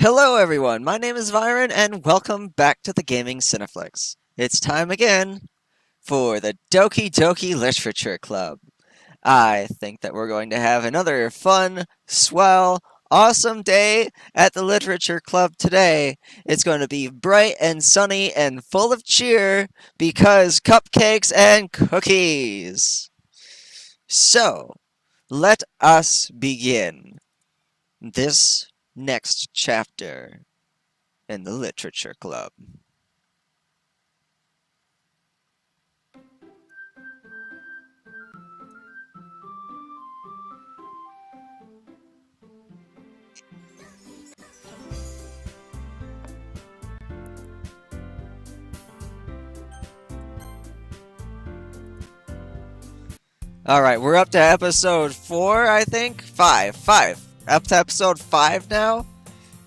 Hello everyone, my name is Byron and welcome back to the Gaming Cineflix. It's time again for the Doki Doki Literature Club. I think that we're going to have another fun, swell, awesome day at the Literature Club today. It's going to be bright and sunny and full of cheer because cupcakes and cookies. So, let us begin this next chapter in the Literature Club. Alright, we're up to episode 4, I think? 5. Up to episode 5 now?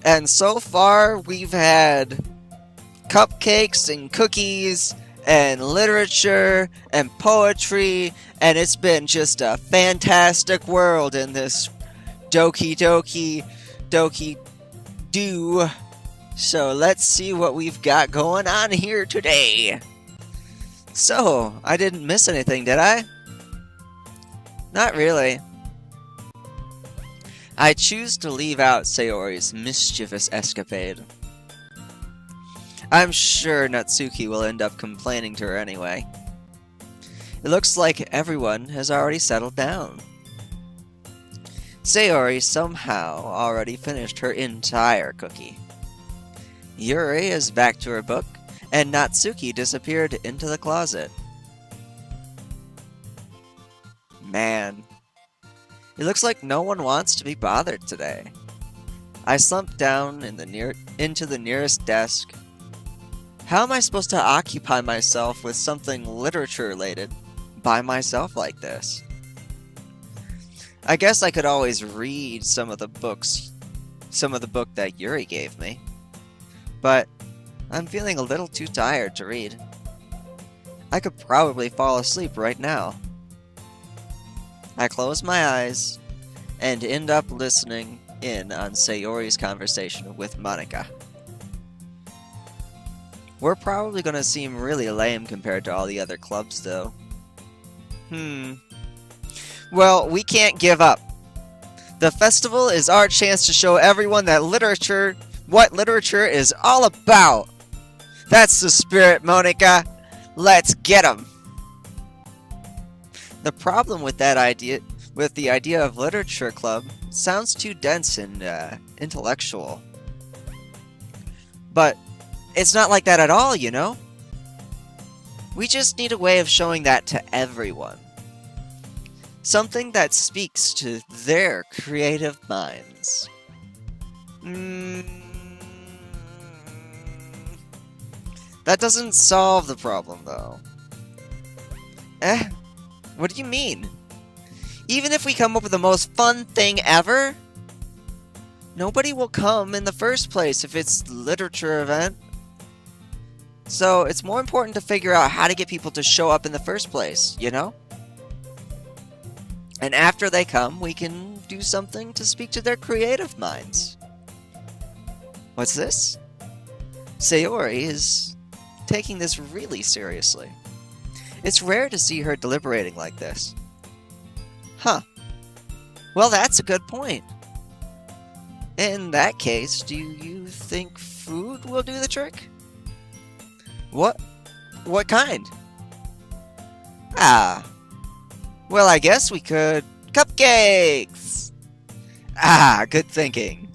And so far, we've had cupcakes and cookies and literature and poetry, and it's been just a fantastic world in this Doki Doki Doki Do. So let's see what we've got going on here today. So, I didn't miss anything, did I? Not really. I choose to leave out Sayori's mischievous escapade. I'm sure Natsuki will end up complaining to her anyway. It looks like everyone has already settled down. Sayori somehow already finished her entire cookie. Yuri is back to her book, and Natsuki disappeared into the closet. Man, it looks like no one wants to be bothered today. I slumped down into the nearest desk. How am I supposed to occupy myself with something literature-related by myself like this? I guess I could always read some of the book that Yuri gave me. But I'm feeling a little too tired to read. I could probably fall asleep right now. I close my eyes and end up listening in on Sayori's conversation with Monika. We're probably going to seem really lame compared to all the other clubs, though. Well, we can't give up. The festival is our chance to show everyone that what literature is all about. That's the spirit, Monika. Let's get 'em. The problem with the idea of literature club, sounds too dense and intellectual. But it's not like that at all, you know? We just need a way of showing that to everyone. Something that speaks to their creative minds. That doesn't solve the problem, though. What do you mean? Even if we come up with the most fun thing ever, nobody will come in the first place if it's a literature event. So it's more important to figure out how to get people to show up in the first place, you know? And after they come, we can do something to speak to their creative minds. What's this? Sayori is taking this really seriously. It's rare to see her deliberating like this. Huh. Well, that's a good point. In that case, do you think food will do the trick? What kind? Well, I guess we could... Cupcakes! Good thinking.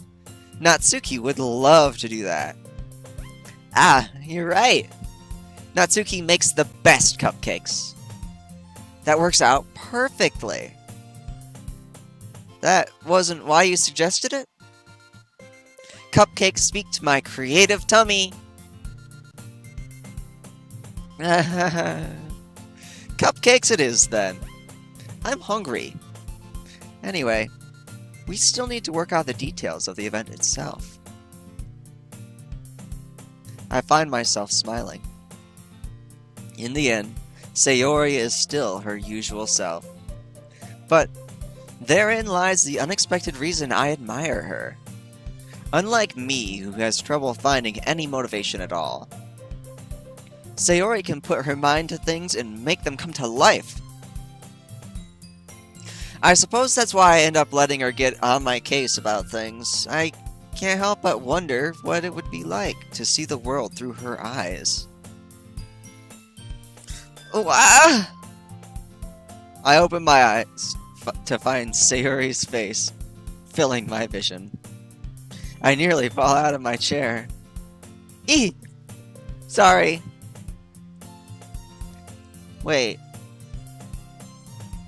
Natsuki would love to do that. You're right. Natsuki makes the best cupcakes. That works out perfectly. That wasn't why you suggested it? Cupcakes speak to my creative tummy. Cupcakes it is, then. I'm hungry. Anyway, we still need to work out the details of the event itself. I find myself smiling. In the end, Sayori is still her usual self. But therein lies the unexpected reason I admire her. Unlike me, who has trouble finding any motivation at all. Sayori can put her mind to things and make them come to life. I suppose that's why I end up letting her get on my case about things. I can't help but wonder what it would be like to see the world through her eyes. Oh, ah! I open my eyes to find Sayori's face filling my vision. I nearly fall out of my chair. Eeh! Sorry. Wait.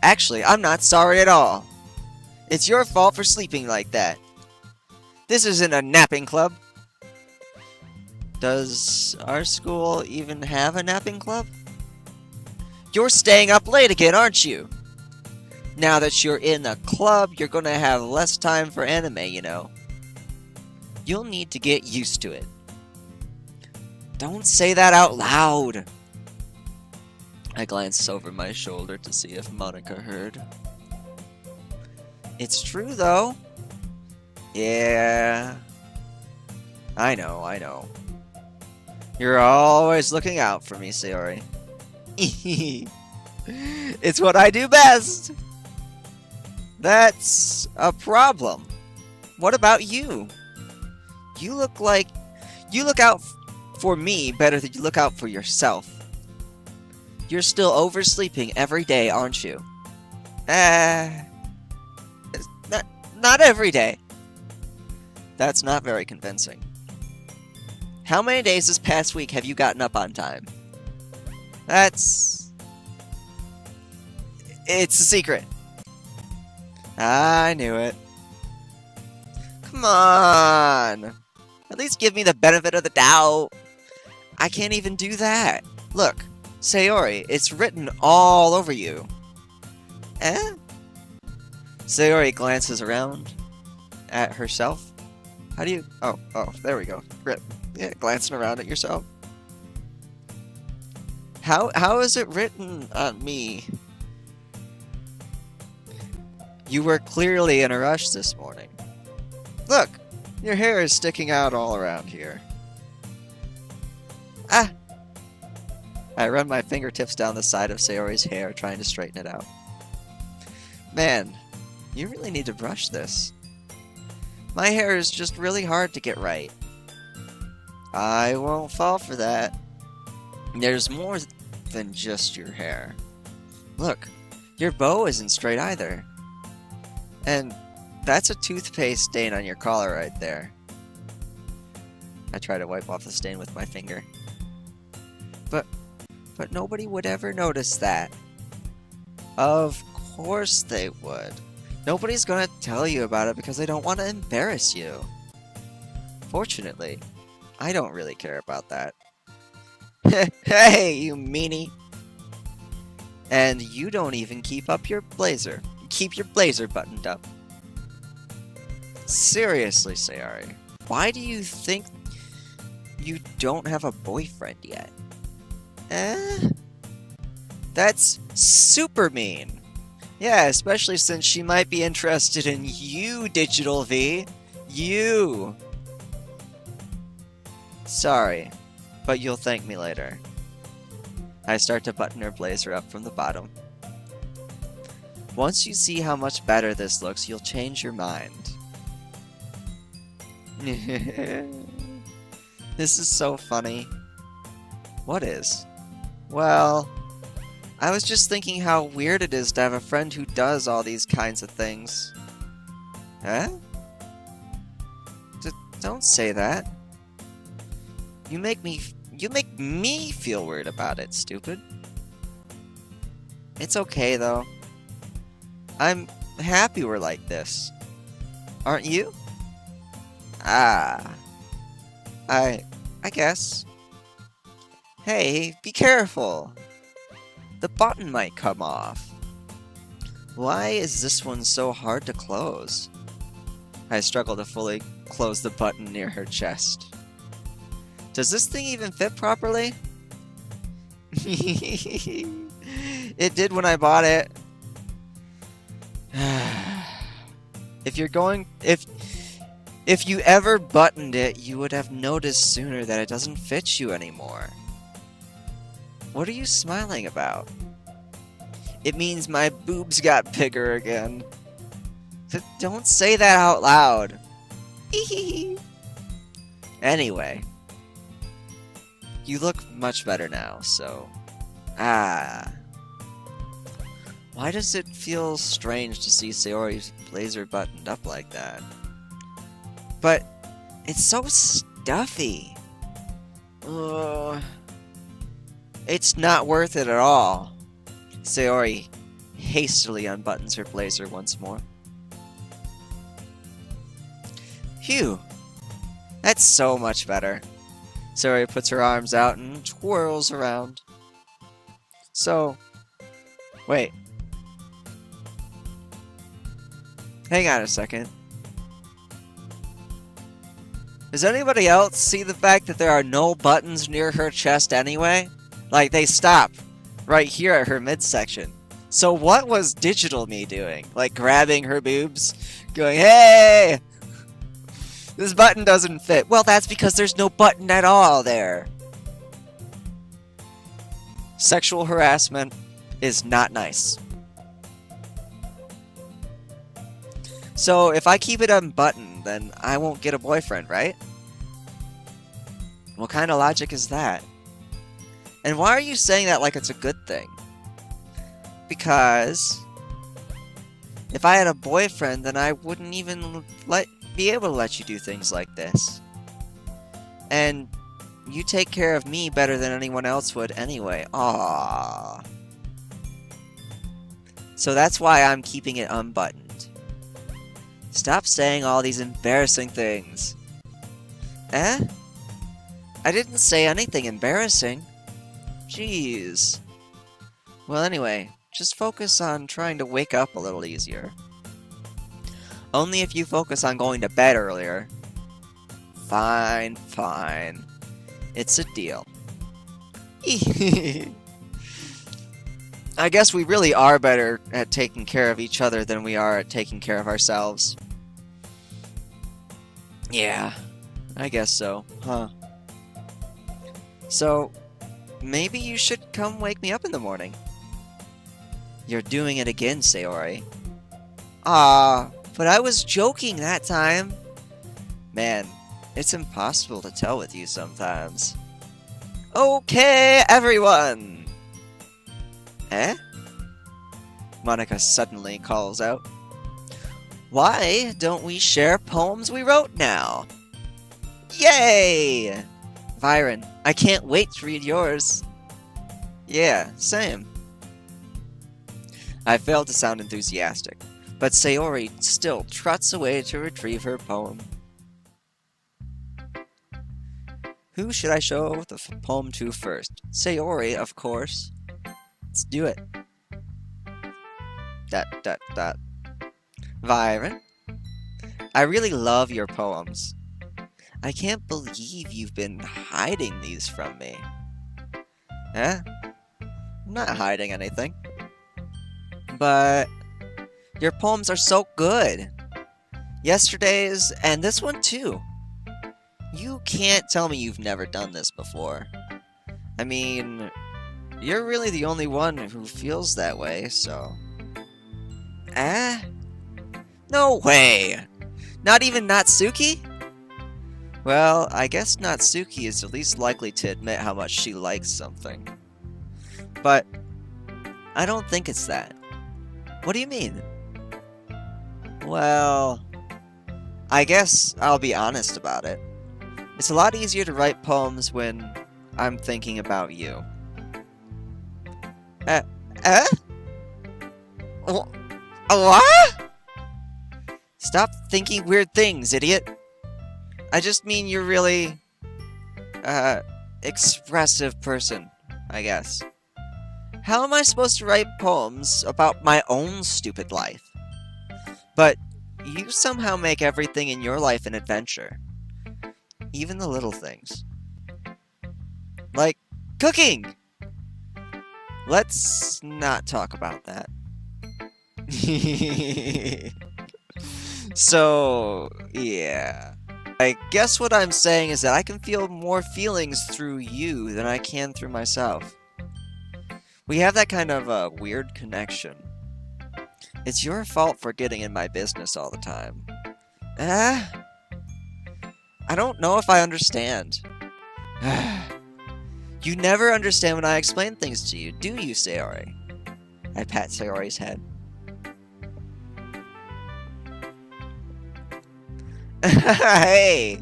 Actually, I'm not sorry at all. It's your fault for sleeping like that. This isn't a napping club. Does our school even have a napping club? You're staying up late again, aren't you? Now that you're in the club, you're gonna have less time for anime, you know. You'll need to get used to it. Don't say that out loud. I glance over my shoulder to see if Monica heard. It's true, though. Yeah. I know. You're always looking out for me, Sayori. It's what I do best. That's a problem. What about you? You look out for me better than you look out for yourself. You're still oversleeping every day, aren't you? Not every day. That's not very convincing. How many days this past week have you gotten up on time? It's a secret. I knew it. Come on. At least give me the benefit of the doubt. I can't even do that. Look. Sayori, it's written all over you. Eh? Sayori glances around at herself. How do you... Oh, there we go. Yeah, glancing around at yourself. How is it written on me? You were clearly in a rush this morning. Look, your hair is sticking out all around here. Ah! I run my fingertips down the side of Sayori's hair, trying to straighten it out. Man, you really need to brush this. My hair is just really hard to get right. I won't fall for that. There's more than just your hair. Look, your bow isn't straight either. And that's a toothpaste stain on your collar right there. I try to wipe off the stain with my finger. But nobody would ever notice that. Of course they would. Nobody's gonna tell you about it because they don't want to embarrass you. Fortunately, I don't really care about that. Hey, you meanie! And you don't even keep your blazer buttoned up. Seriously, Sayori, why do you think you don't have a boyfriend yet? That's super mean. Yeah, especially since she might be interested in you, Digital V. You. Sorry, but you'll thank me later. I start to button her blazer up from the bottom. Once you see how much better this looks, you'll change your mind. This is so funny. What is? Well, I was just thinking how weird it is to have a friend who does all these kinds of things. Huh? Don't say that. You make me feel weird about it, stupid. It's okay, though. I'm happy we're like this. Aren't you? I guess. Hey, be careful. The button might come off. Why is this one so hard to close? I struggle to fully close the button near her chest. Does this thing even fit properly? It did when I bought it. If you ever buttoned it, you would have noticed sooner that it doesn't fit you anymore. What are you smiling about? It means my boobs got bigger again. Don't say that out loud. Anyway, you look much better now, so... Why does it feel strange to see Sayori's blazer buttoned up like that? But it's so stuffy. It's not worth it at all. Sayori hastily unbuttons her blazer once more. Phew. That's so much better. Sayori puts her arms out and twirls around. So, wait. Hang on a second. Does anybody else see the fact that there are no buttons near her chest anyway? Like, they stop right here at her midsection. So what was digital me doing? Like, grabbing her boobs? Going, hey! This button doesn't fit. Well, that's because there's no button at all there. Sexual harassment is not nice. So, if I keep it unbuttoned, then I won't get a boyfriend, right? What kind of logic is that? And why are you saying that like it's a good thing? Because if I had a boyfriend, then I wouldn't even be able to let you do things like this. And you take care of me better than anyone else would anyway. Aww. So that's why I'm keeping it unbuttoned. Stop saying all these embarrassing things. Eh? I didn't say anything embarrassing. Jeez. Well, anyway, just focus on trying to wake up a little easier. Only if you focus on going to bed earlier. Fine, fine. It's a deal. I guess we really are better at taking care of each other than we are at taking care of ourselves. Yeah, I guess so, huh? So, maybe you should come wake me up in the morning. You're doing it again, Sayori. But I was joking that time. Man, it's impossible to tell with you sometimes. Okay, everyone! Eh? Monica suddenly calls out. Why don't we share poems we wrote now? Yay! Byron, I can't wait to read yours. Yeah, same. I failed to sound enthusiastic, but Sayori still trots away to retrieve her poem. Who should I show the poem to first? Sayori, of course. Let's do it. ... Byron, I really love your poems. I can't believe you've been hiding these from me. Eh? I'm not hiding anything. But your poems are so good. Yesterday's and this one too. You can't tell me you've never done this before. I mean, you're really the only one who feels that way, so... Eh? No way! Not even Natsuki? Well, I guess Natsuki is the least likely to admit how much she likes something. But I don't think it's that. What do you mean? Well, I guess I'll be honest about it. It's a lot easier to write poems when I'm thinking about you. What? Stop thinking weird things, idiot. I just mean you're really, expressive person, I guess. How am I supposed to write poems about my own stupid life? But you somehow make everything in your life an adventure. Even the little things. Like cooking! Let's not talk about that. So, yeah. I guess what I'm saying is that I can feel more feelings through you than I can through myself. We have that kind of weird connection. It's your fault for getting in my business all the time. I don't know if I understand. You never understand when I explain things to you, do you, Sayori? I pat Sayori's head. Hey!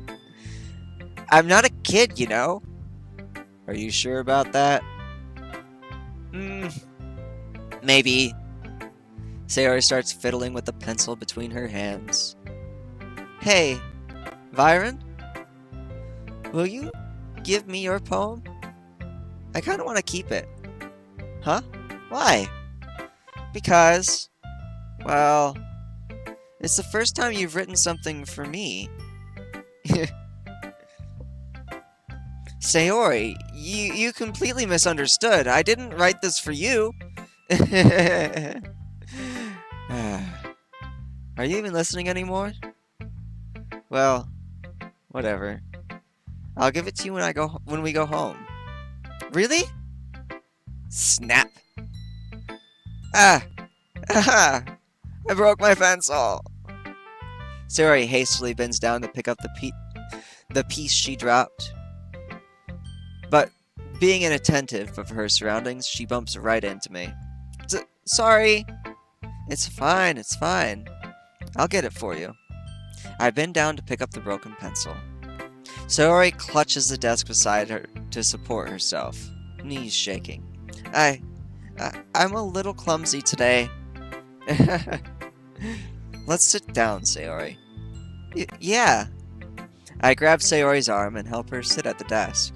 I'm not a kid, you know? Are you sure about that? Maybe. Sayori starts fiddling with the pencil between her hands. Hey, Byron? Will you give me your poem? I kind of want to keep it. Huh? Why? Because, well, it's the first time you've written something for me. Sayori, you completely misunderstood. I didn't write this for you. Are you even listening anymore? Well, whatever. I'll give it to you when we go home. Really? Snap. Ah! Ah! I broke my pencil. Sayori hastily bends down to pick up the piece she dropped. But, being inattentive of her surroundings, she bumps right into me. Sorry. It's fine, it's fine. I'll get it for you. I bend down to pick up the broken pencil. Sayori clutches the desk beside her to support herself, knees shaking. I'm a little clumsy today. Let's sit down, Sayori. Yeah. I grab Sayori's arm and help her sit at the desk.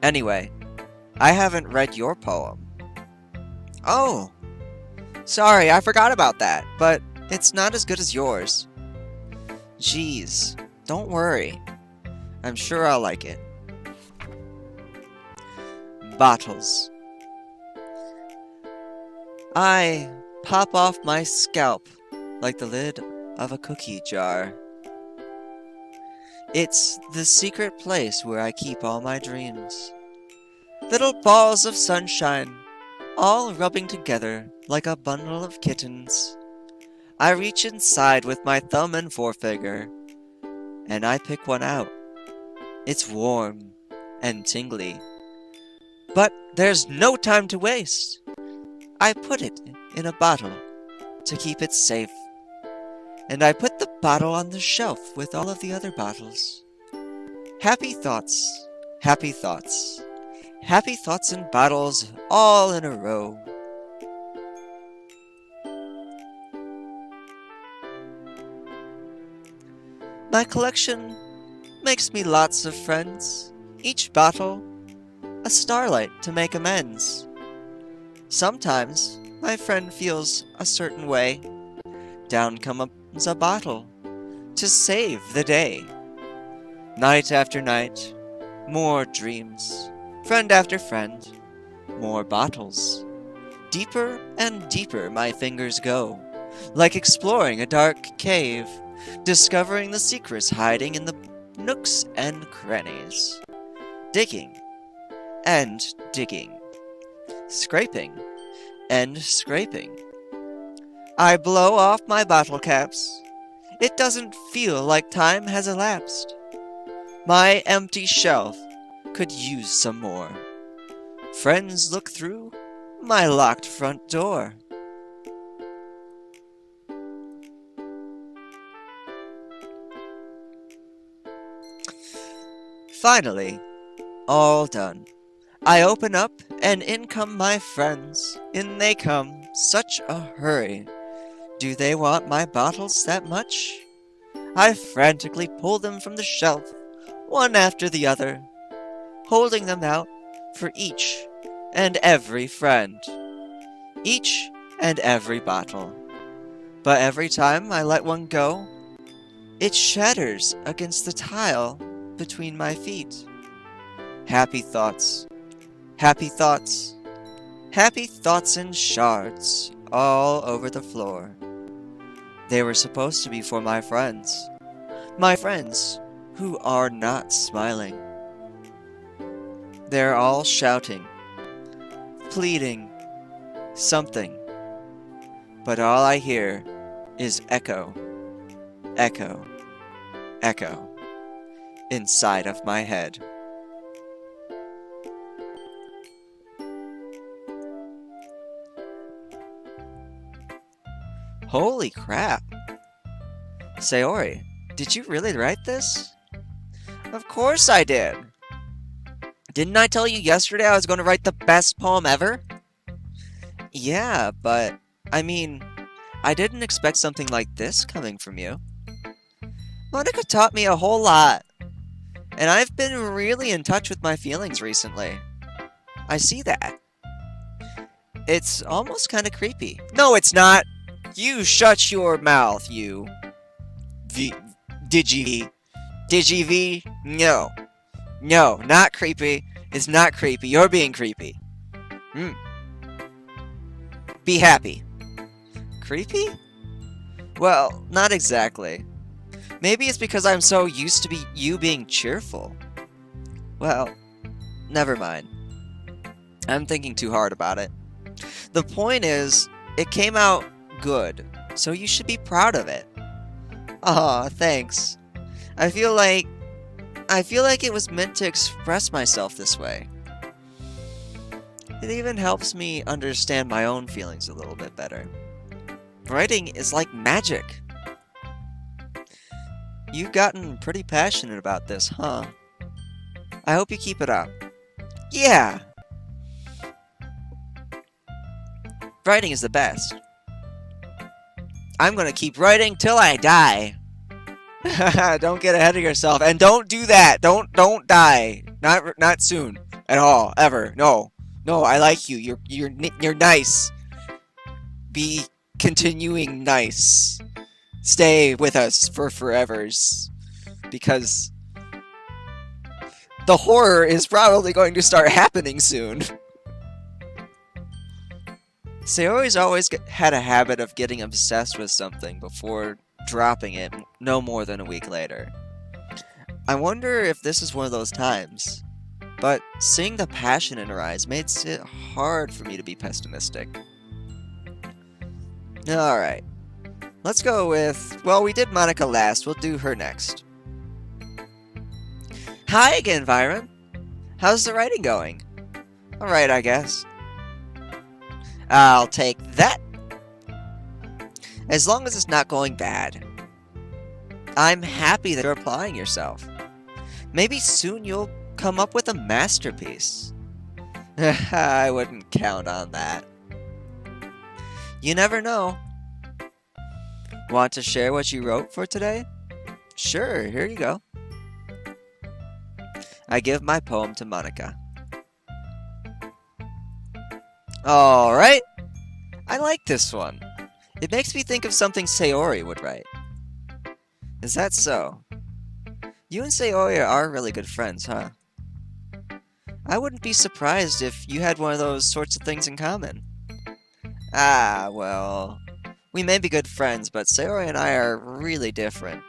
Anyway, I haven't read your poem. Oh! Sorry, I forgot about that, but it's not as good as yours. Jeez, don't worry. I'm sure I'll like it. Bottles. I pop off my scalp like the lid of a cookie jar. It's the secret place where I keep all my dreams. Little balls of sunshine, all rubbing together like a bundle of kittens. I reach inside with my thumb and forefinger, and I pick one out. It's warm and tingly. But there's no time to waste. I put it in a bottle to keep it safe. And I put the bottle on the shelf with all of the other bottles. Happy thoughts, happy thoughts. Happy thoughts in bottles all in a row. My collection makes me lots of friends. Each bottle a starlight to make amends. Sometimes my friend feels a certain way. Down comes a bottle to save the day. Night after night, more dreams. Friend after friend, more bottles. Deeper and deeper my fingers go, like exploring a dark cave, discovering the secrets hiding in the nooks and crannies. Digging and digging. Scraping and scraping. I blow off my bottle caps. It doesn't feel like time has elapsed. My empty shelf could use some more. Friends look through my locked front door. Finally, all done. I open up, and in come my friends. In they come, such a hurry. Do they want my bottles that much? I frantically pull them from the shelf, one after the other, holding them out for each and every friend. Each and every bottle. But every time I let one go, it shatters against the tile between my feet. Happy thoughts. Happy thoughts. Happy thoughts in shards all over the floor. They were supposed to be for my friends. My friends who are not smiling. They're all shouting, pleading, something. But all I hear is echo, echo, echo inside of my head. Holy crap! Sayori, did you really write this? Of course I did! Didn't I tell you yesterday I was going to write the best poem ever? Yeah, but, I mean, I didn't expect something like this coming from you. Monica taught me a whole lot, and I've been really in touch with my feelings recently. I see that. It's almost kind of creepy. No, it's not! You shut your mouth, you... Digi-V. Digi-V? No. No, not creepy. It's not creepy. You're being creepy. Be happy. Creepy? Well, not exactly. Maybe it's because I'm so used to you being cheerful. Well, never mind. I'm thinking too hard about it. The point is, it came out good, so you should be proud of it. Aw, thanks. I feel like it was meant to express myself this way. It even helps me understand my own feelings a little bit better. Writing is like magic. You've gotten pretty passionate about this, huh? I hope you keep it up. Yeah! Writing is the best. I'm gonna keep writing till I die. Don't get ahead of yourself, and don't do that. Don't die. Not soon at all, ever. No, I like you. You're nice. Be continuing nice. Stay with us for forevers, because the horror is probably going to start happening soon. Sayori's always had a habit of getting obsessed with something before dropping it no more than a week later. I wonder if this is one of those times, but seeing the passion in her eyes makes it hard for me to be pessimistic. Alright, let's go with, well, we did Monica last, we'll do her next. Hi again, Byron. How's the writing going? Alright, I guess. I'll take that. As long as it's not going bad. I'm happy that you're applying yourself. Maybe soon you'll come up with a masterpiece. I wouldn't count on that. You never know. Want to share what you wrote for today? Sure, here you go. I give my poem to Monica. Alright. I like this one. It makes me think of something Sayori would write. Is that so? You and Sayori are really good friends, huh? I wouldn't be surprised if you had one of those sorts of things in common. Ah, well... We may be good friends, but Sayori and I are really different.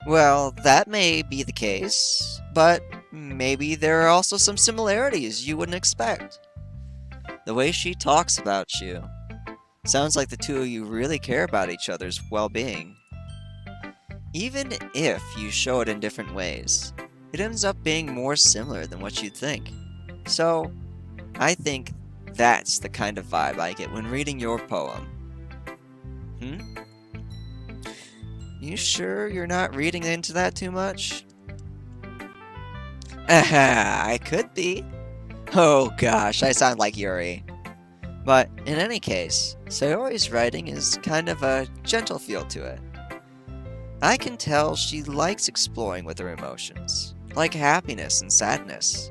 Well, that may be the case, but maybe there are also some similarities you wouldn't expect. The way she talks about you. Sounds like the two of you really care about each other's well-being. Even if you show it in different ways, it ends up being more similar than what you'd think. So, I think that's the kind of vibe I get when reading your poem. You sure you're not reading into that too much? I could be. Oh gosh, I sound like Yuri. But in any case, Sayori's writing is kind of a gentle feel to it. I can tell she likes exploring with her emotions, like happiness and sadness.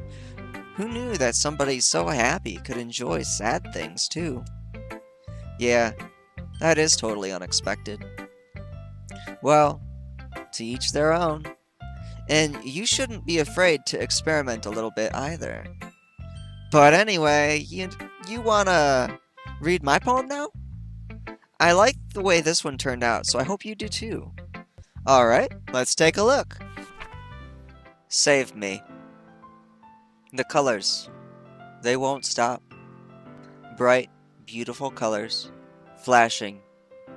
Who knew that somebody so happy could enjoy sad things too? Yeah, that is totally unexpected. Well, to each their own. And you shouldn't be afraid to experiment a little bit either. But anyway, you wanna read my poem now? I like the way this one turned out, so I hope you do too. Alright, let's take a look. Save me. The colors. They won't stop. Bright, beautiful colors. Flashing,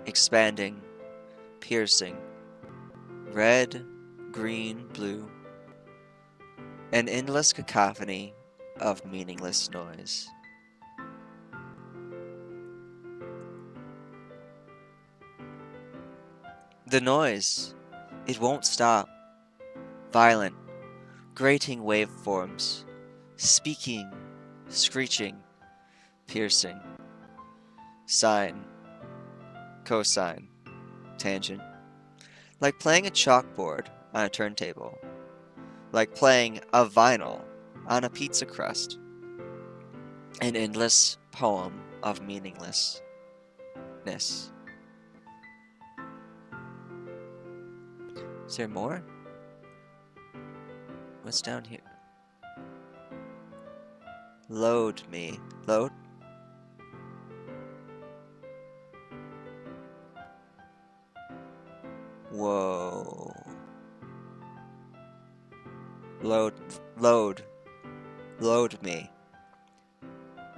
expanding, piercing. Red, green, blue. An endless cacophony of meaningless noise. The noise, it won't stop. Violent, grating waveforms, speaking, screeching, piercing. Sine, cosine, tangent. Like playing a chalkboard on a turntable. Like playing a vinyl on a pizza crust. An endless poem of meaninglessness. Is there more? What's down here? Load me. Load? Whoa. Load me.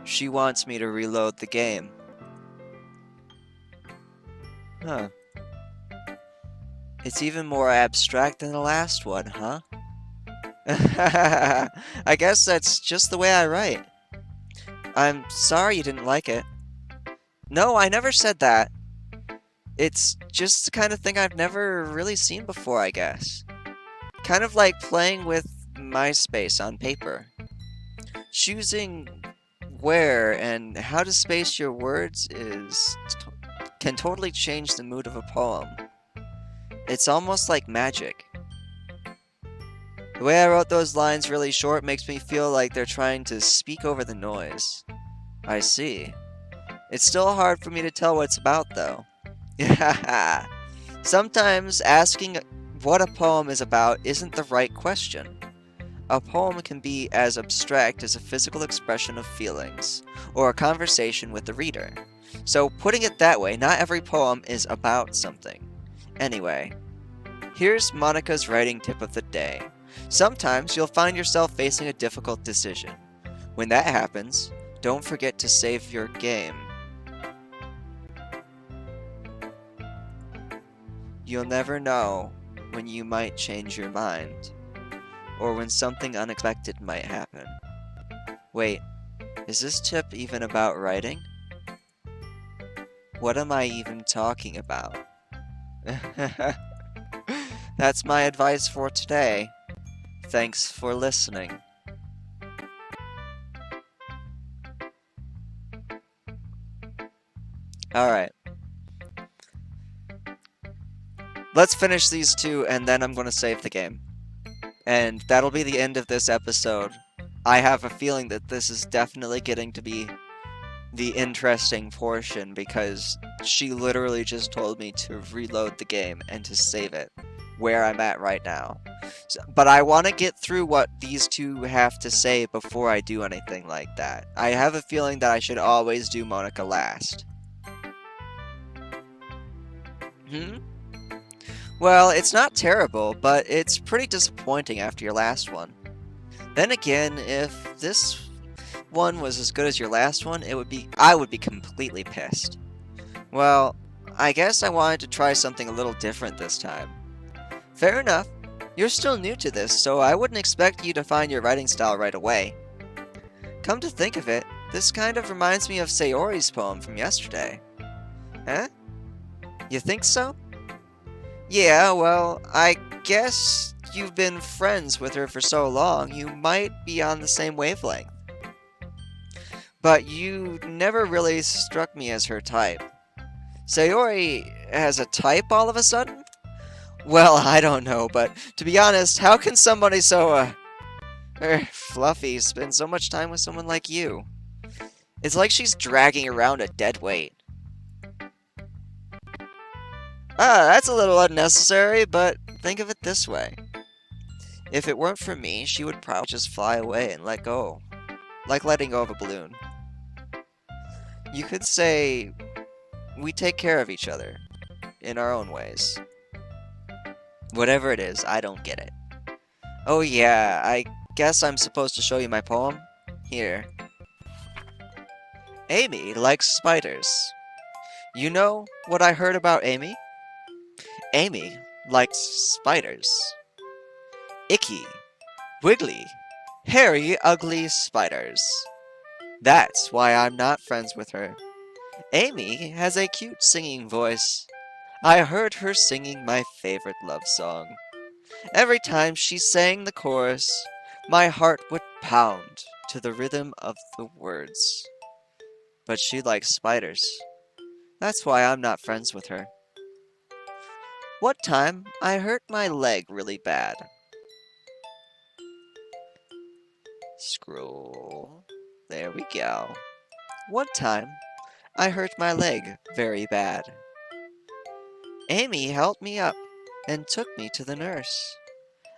She wants me to reload the game. Huh. It's even more abstract than the last one, huh? I guess that's just the way I write. I'm sorry you didn't like it. No, I never said that. It's just the kind of thing I've never really seen before, I guess. Kind of like playing with MySpace on paper. Choosing where and how to space your words can totally change the mood of a poem. It's almost like magic. The way I wrote those lines really short makes me feel like they're trying to speak over the noise. I see. It's still hard for me to tell what it's about, though. Sometimes asking what a poem is about isn't the right question. A poem can be as abstract as a physical expression of feelings, or a conversation with the reader. So putting it that way, not every poem is about something. Anyway, here's Monica's writing tip of the day. Sometimes you'll find yourself facing a difficult decision. When that happens, don't forget to save your game. You'll never know when you might change your mind, or when something unexpected might happen. Wait, is this tip even about writing? What am I even talking about? That's my advice for today. Thanks for listening. Alright. Let's finish these two, and then I'm going to save the game. And that'll be the end of this episode. I have a feeling that this is definitely getting to be the interesting portion, because she literally just told me to reload the game and to save it where I'm at right now. But I want to get through what these two have to say before I do anything like that. I have a feeling that I should always do Monica last. Well, it's not terrible, but it's pretty disappointing after your last one. Then again, if this one was as good as your last one, I would be completely pissed. Well, I guess I wanted to try something a little different this time. Fair enough. You're still new to this, so I wouldn't expect you to find your writing style right away. Come to think of it, this kind of reminds me of Sayori's poem from yesterday. Huh? You think so? Yeah, well, I guess you've been friends with her for so long, you might be on the same wavelength. But you never really struck me as her type. Sayori has a type all of a sudden? Well, I don't know, but to be honest, how can somebody so, fluffy spend so much time with someone like you? It's like she's dragging around a dead weight. That's a little unnecessary, but think of it this way. If it weren't for me, she would probably just fly away and let go. Like letting go of a balloon. You could say we take care of each other in our own ways. Whatever it is, I don't get it. Oh yeah, I guess I'm supposed to show you my poem? Here. Amy likes spiders. You know what I heard about Amy? Amy likes spiders. Icky, wiggly, hairy, ugly spiders. That's why I'm not friends with her. Amy has a cute singing voice. I heard her singing my favorite love song. Every time she sang the chorus, my heart would pound to the rhythm of the words. But she likes spiders. That's why I'm not friends with her. One time, I hurt my leg really bad. Scroll. There we go. One time, I hurt my leg very bad. Amy helped me up and took me to the nurse.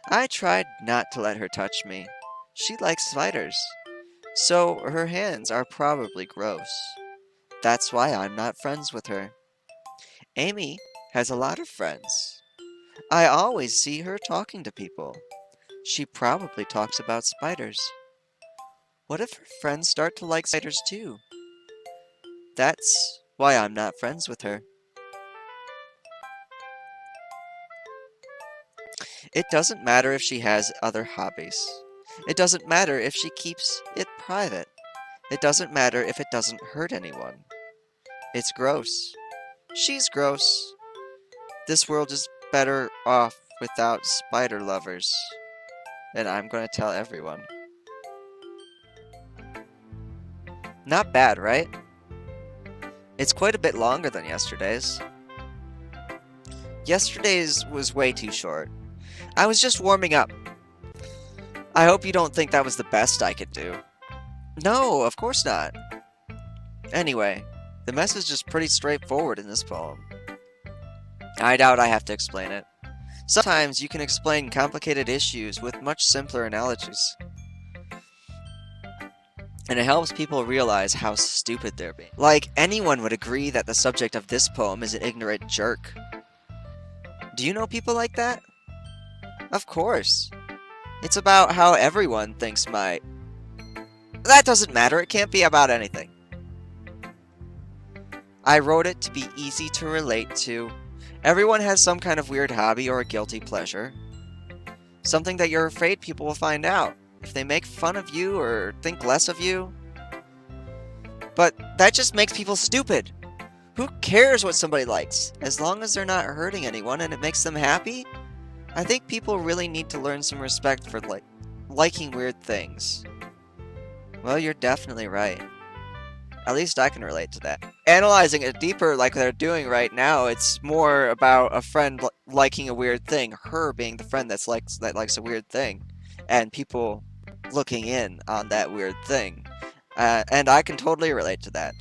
I tried not to let her touch me. She likes spiders, so her hands are probably gross. That's why I'm not friends with her. Amy has a lot of friends. I always see her talking to people. She probably talks about spiders. What if her friends start to like spiders too? That's why I'm not friends with her. It doesn't matter if she has other hobbies. It doesn't matter if she keeps it private. It doesn't matter if it doesn't hurt anyone. It's gross. She's gross. This world is better off without spider lovers. And I'm going to tell everyone. Not bad, right? It's quite a bit longer than yesterday's. Yesterday's was way too short. I was just warming up. I hope you don't think that was the best I could do. No, of course not. Anyway, the message is pretty straightforward in this poem. I doubt I have to explain it. Sometimes you can explain complicated issues with much simpler analogies. And it helps people realize how stupid they're being. Like, anyone would agree that the subject of this poem is an ignorant jerk. Do you know people like that? Of course. It's about how everyone thinks my... That doesn't matter, it can't be about anything. I wrote it to be easy to relate to. Everyone has some kind of weird hobby or a guilty pleasure. Something that you're afraid people will find out. If they make fun of you or think less of you. But that just makes people stupid. Who cares what somebody likes? As long as they're not hurting anyone and it makes them happy, I think people really need to learn some respect for liking weird things. Well, you're definitely right. At least I can relate to that. Analyzing it deeper like they're doing right now, it's more about a friend liking a weird thing, her being the friend that likes a weird thing, and people looking in on that weird thing. And I can totally relate to that.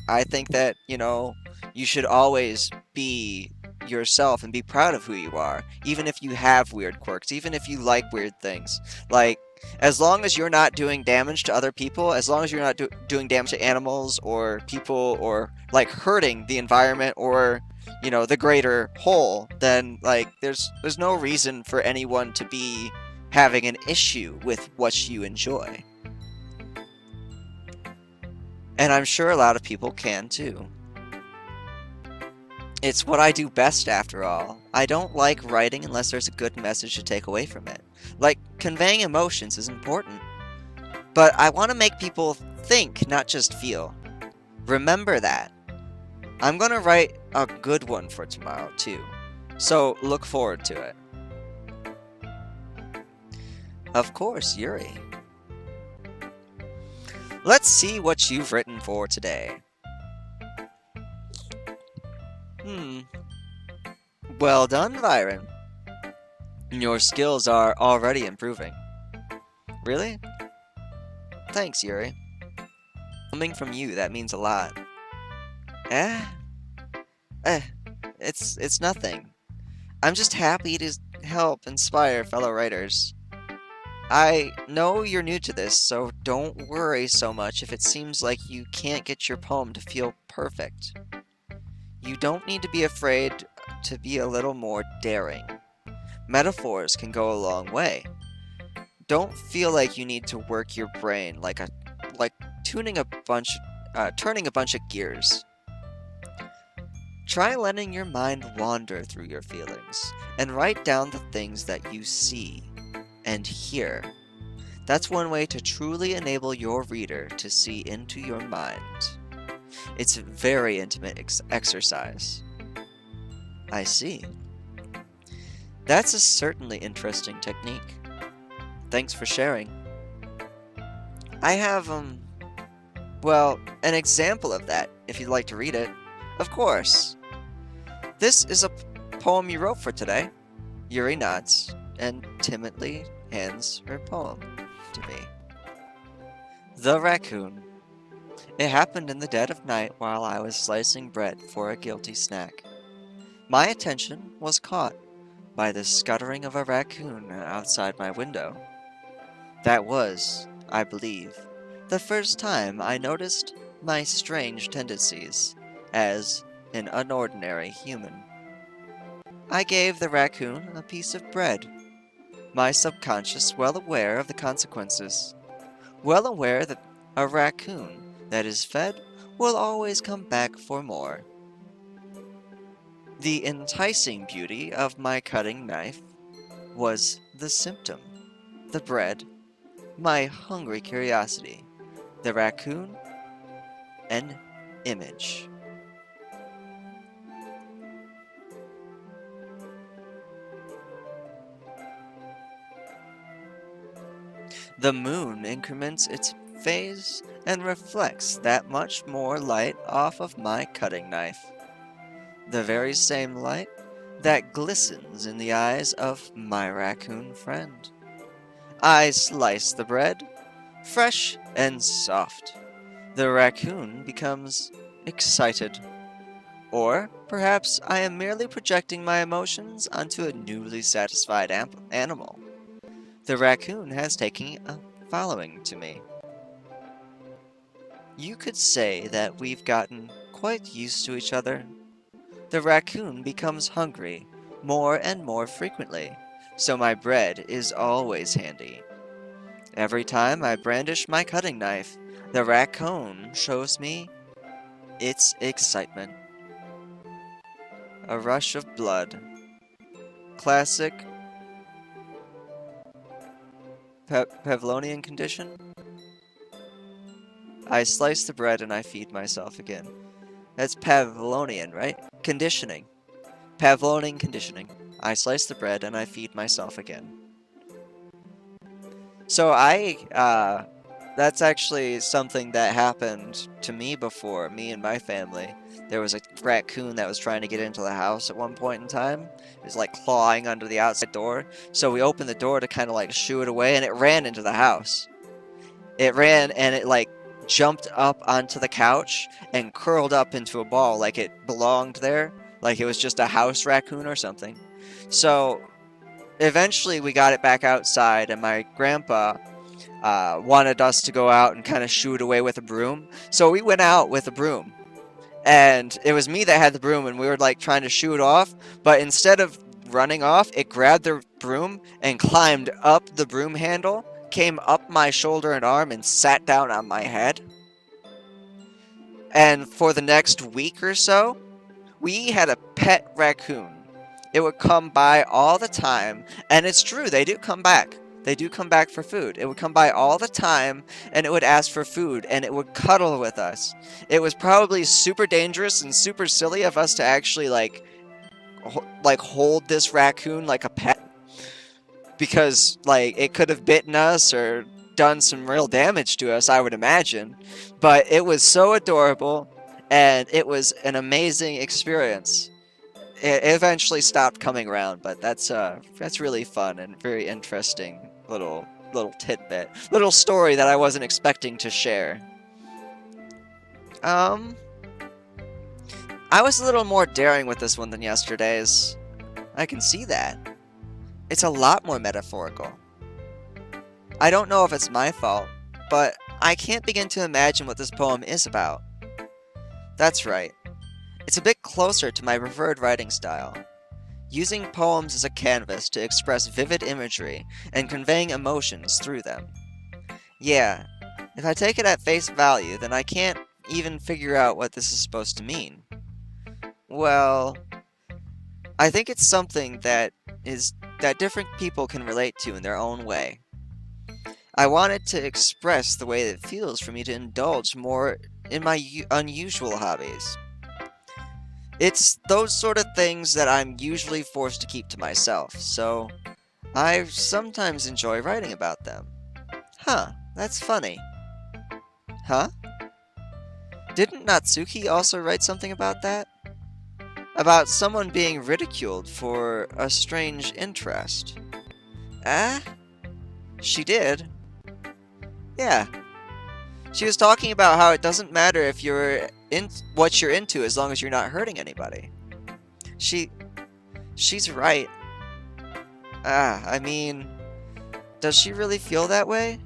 I think that, you should always be yourself and be proud of who you are, even if you have weird quirks, even if you like weird things. Like, as long as you're not doing damage to other people, as long as you're not doing damage to animals or people or, hurting the environment or, the greater whole, then, there's no reason for anyone to be having an issue with what you enjoy. And I'm sure a lot of people can too. It's what I do best after all. I don't like writing unless there's a good message to take away from it. Conveying emotions is important. But I want to make people think, not just feel. Remember that. I'm going to write a good one for tomorrow too. So look forward to it. Of course, Yuri. Let's see what you've written for today. Well done, Byron. Your skills are already improving. Really? Thanks, Yuri. Coming from you, that means a lot. It's nothing. I'm just happy to help inspire fellow writers. I know you're new to this, so don't worry so much if it seems like you can't get your poem to feel perfect. You don't need to be afraid to be a little more daring. Metaphors can go a long way. Don't feel like you need to work your brain like tuning a bunch turning a bunch of gears. Try letting your mind wander through your feelings and write down the things that you see and hear. That's one way to truly enable your reader to see into your mind. It's a very intimate exercise. I see. That's a certainly interesting technique. Thanks for sharing. I have, well, an example of that, if you'd like to read it. Of course. This is a poem you wrote for today. Yuri nods and timidly hands her poem to me. The Raccoon. It happened in the dead of night while I was slicing bread for a guilty snack. My attention was caught by the scuttering of a raccoon outside my window. That was, I believe, the first time I noticed my strange tendencies as an unordinary human. I gave the raccoon a piece of bread, my subconscious well aware of the consequences, well aware that a raccoon that is fed will always come back for more. The enticing beauty of my cutting knife was the symptom, the bread, my hungry curiosity, the raccoon, an image. The moon increments its phase and reflects that much more light off of my cutting knife. The very same light that glistens in the eyes of my raccoon friend. I slice the bread, fresh and soft. The raccoon becomes excited. Or perhaps I am merely projecting my emotions onto a newly satisfied animal. The raccoon has taken a following to me. You could say that we've gotten quite used to each other. The raccoon becomes hungry more and more frequently, so my bread is always handy. Every time I brandish my cutting knife, the raccoon shows me its excitement. A rush of blood. Classic Pavlovian condition. I slice the bread and I feed myself again. That's Pavlovian, right? Conditioning. Pavlovian conditioning. I slice the bread and I feed myself again. So that's actually something that happened to me before, me and my family. There was a raccoon that was trying to get into the house at one point in time. It was like clawing under the outside door. So we opened the door to kind of like shoo it away, and it ran into the house. It ran and it like jumped up onto the couch and curled up into a ball like it belonged there, like it was just a house raccoon or something. So eventually we got it back outside, and my grandpa wanted us to go out and kind of shoo it away with a broom. So we went out with a broom. And it was me that had the broom, and we were like trying to shoo it off, but instead of running off, it grabbed the broom and climbed up the broom handle, came up my shoulder and arm, and sat down on my head. And for the next week or so, we had a pet raccoon. It would come by all the time, and it's true, they do come back. They do come back for food. It would come by all the time, and it would ask for food, and it would cuddle with us. It was probably super dangerous and super silly of us to actually like hold this raccoon like a pet, because like it could have bitten us or done some real damage to us, I would imagine. But it was so adorable, and it was an amazing experience. It eventually stopped coming around, but that's really fun and very interesting little tidbit, little story that I wasn't expecting to share. I was a little more daring with this one than yesterday's. I can see that. It's a lot more metaphorical. I don't know if it's my fault, but I can't begin to imagine what this poem is about. That's right. It's a bit closer to my preferred writing style, using poems as a canvas to express vivid imagery and conveying emotions through them. Yeah, if I take it at face value, then I can't even figure out what this is supposed to mean. Well, I think it's something that different people can relate to in their own way. I wanted to express the way it feels for me to indulge more in my unusual hobbies. It's those sort of things that I'm usually forced to keep to myself, so I sometimes enjoy writing about them. Huh, that's funny. Huh? Didn't Natsuki also write something about that? About someone being ridiculed for a strange interest. Ah? She did? Yeah. She was talking about how it doesn't matter if you're in what you're into as long as you're not hurting anybody. She's right. I mean, does she really feel that way?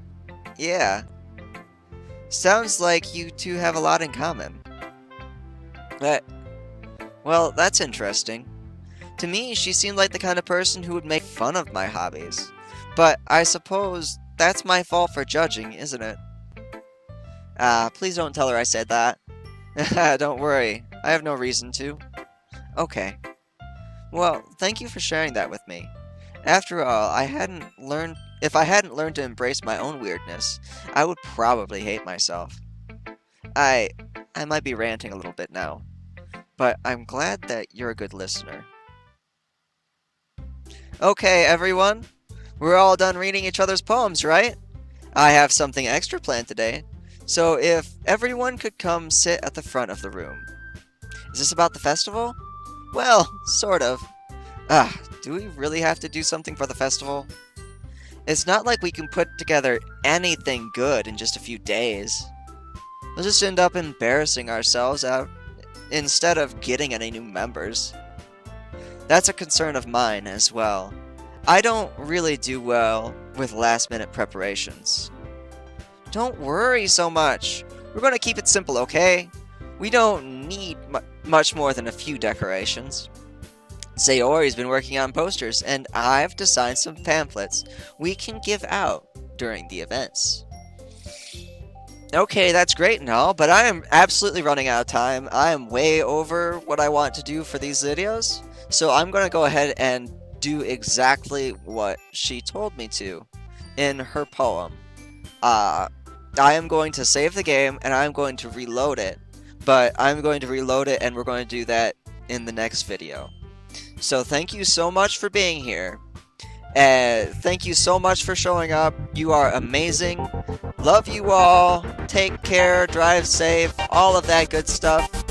Yeah. Sounds like you two have a lot in common. Well, that's interesting. To me, she seemed like the kind of person who would make fun of my hobbies. But I suppose that's my fault for judging, isn't it? Please don't tell her I said that. Don't worry, I have no reason to. Okay. Well, thank you for sharing that with me. After all, if I hadn't learned to embrace my own weirdness, I would probably hate myself. I might be ranting a little bit now, but I'm glad that you're a good listener. Okay, everyone. We're all done reading each other's poems, right? I have something extra planned today, so if everyone could come sit at the front of the room. Is this about the festival? Well, sort of. Do we really have to do something for the festival? It's not like we can put together anything good in just a few days. We'll just end up embarrassing ourselves out instead of getting any new members. That's a concern of mine as well. I don't really do well with last-minute preparations. Don't worry so much. We're going to keep it simple, okay? We don't need much more than a few decorations. Sayori's been working on posters, and I've designed some pamphlets we can give out during the events. Okay, that's great and all, but I am absolutely running out of time. I am way over what I want to do for these videos, so I'm going to go ahead and do exactly what she told me to in her poem. I am going to save the game, and I'm going to reload it, but I'm going to reload it, and we're going to do that in the next video. So thank you so much for being here. Thank you so much for showing up. You are amazing. Love you all. Take care. Drive safe. All of that good stuff.